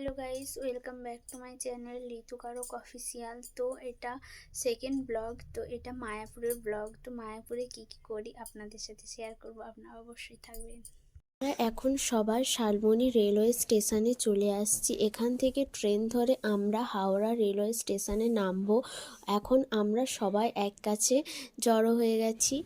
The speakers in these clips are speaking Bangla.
Hello guys, welcome back to my channel Ritu Karak official. তো এটা সেকেন্ড ব্লগ। তো এটা মায়াপুরের ব্লগ। তো মায়াপুরে কি কি করি আপনাদের সাথে শেয়ার করব, আপনারা অবশ্যই থাকবেন। আমরা এখন সবার শালবনী রেলওয়ে স্টেশনে চলে আসছি। এখান থেকে ট্রেন ধরে আমরা হাওড়া রেলওয়ে স্টেশনে নামবো। এখন আমরা সবাই এক কাছে জড়ো হয়ে গেছি।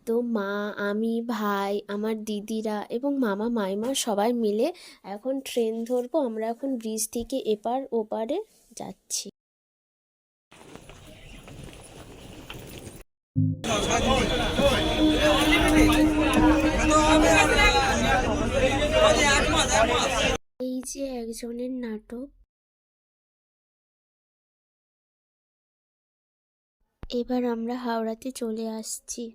তো মা, আমি, ভাই, আমার দিদিরা এবং মামা মাইমা সবাই মিলে এখন ট্রেন ধরবো। আমরা এখন ব্রিজ থেকে এপার ওপারে যাচ্ছি। এই যে একজনের নাটক। এবার আমরা হাওড়াতে চলে আসছি।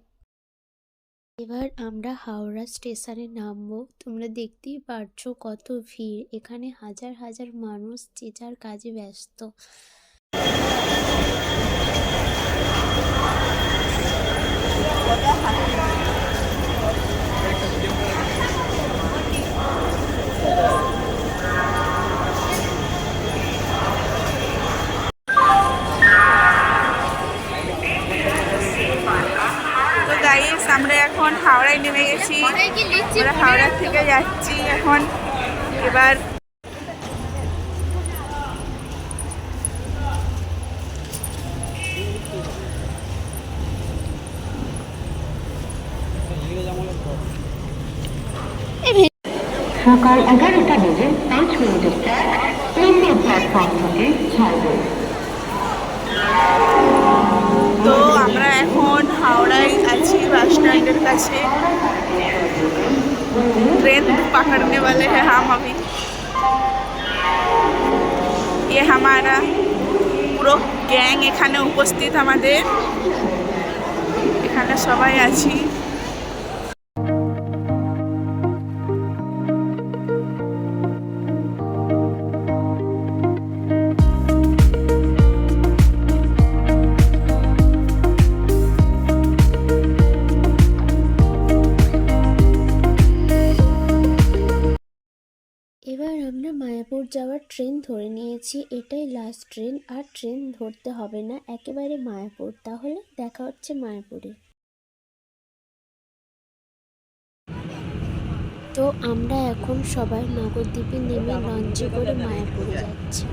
এবার আমরা হাওড়া স্টেশনে নামবো। তোমরা দেখতেই পারছো কত ভিড়। এখানে হাজার হাজার মানুষ যে যার কাজে ব্যস্ত। তো গাইস, আমরা এখন হাওড়ায় নেমে গেছি। আমরা হাওড়া থেকে যাচ্ছি এখন। এবার সকাল 11টা বেজে 5 মিনিটের ট্রেন প্ল্যাটফর্ম থেকে ছাড়বে। তো আমরা এখন হাওড়ায় আছি, বাস স্ট্যান্ডের কাছে। ट्रेन पकड़ने वाले हैं हम अभी। ये हमारा পুরো গ্যাং এখানে উপস্থিত। আমাদের এখানে সবাই আছি। এবার আমরা মায়াপুর যাওয়ার ট্রেন ধরে নিয়েছি। এটাই লাস্ট ট্রেন, আর ট্রেন ধরতে হবে না, একেবারে মায়াপুর। তাহলে দেখা হচ্ছে মায়াপুরে। তো আমরা এখন সবাই নবদ্বীপে নেমে লঞ্চে করে মায়াপুরে যাচ্ছি।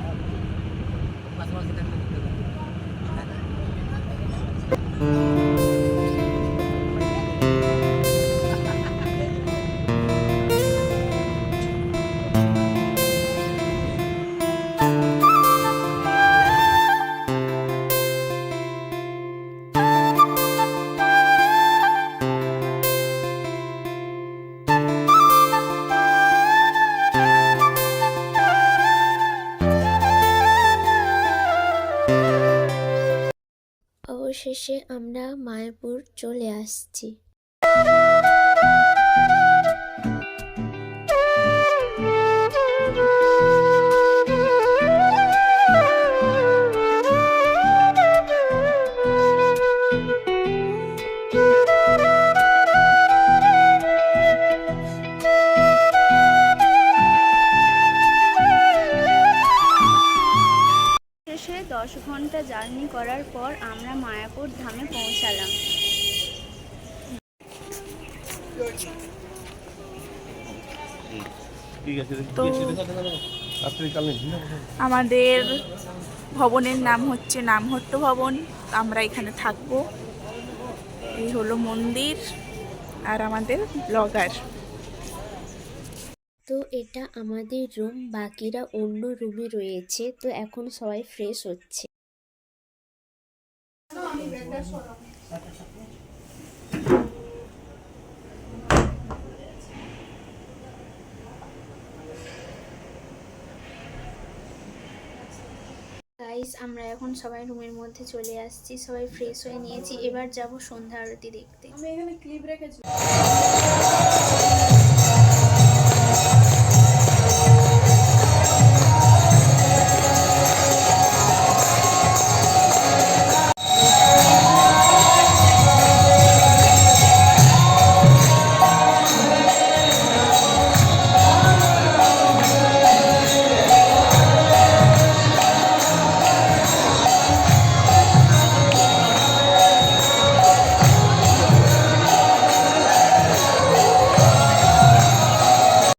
অবশেষে আমরা মায়াপুর চলে আসছি। শেষে 10 ঘন্টা জার্নি করার পর আমরা মায়াপুর ধামে পৌঁছালাম। তো আমাদের ভবনের নাম হচ্ছে নামহট্ট ভবন। আমরা এখানে থাকবো। এই হলো মন্দির আর আমাদের ব্লগার। তো এটা আমাদের রুম, বাকিরা অন্য রুমে রয়েছে। তো এখন সবাই ফ্রেশ হচ্ছে। গাইস, আমরা এখন সবাই রুমের মধ্যে চলে আসছি, সবাই ফ্রেশ হয়ে নিয়েছি। এবার যাব সন্ধ্যা আরতি দেখতে। আমি এখানে ক্লিপ রেখেছি।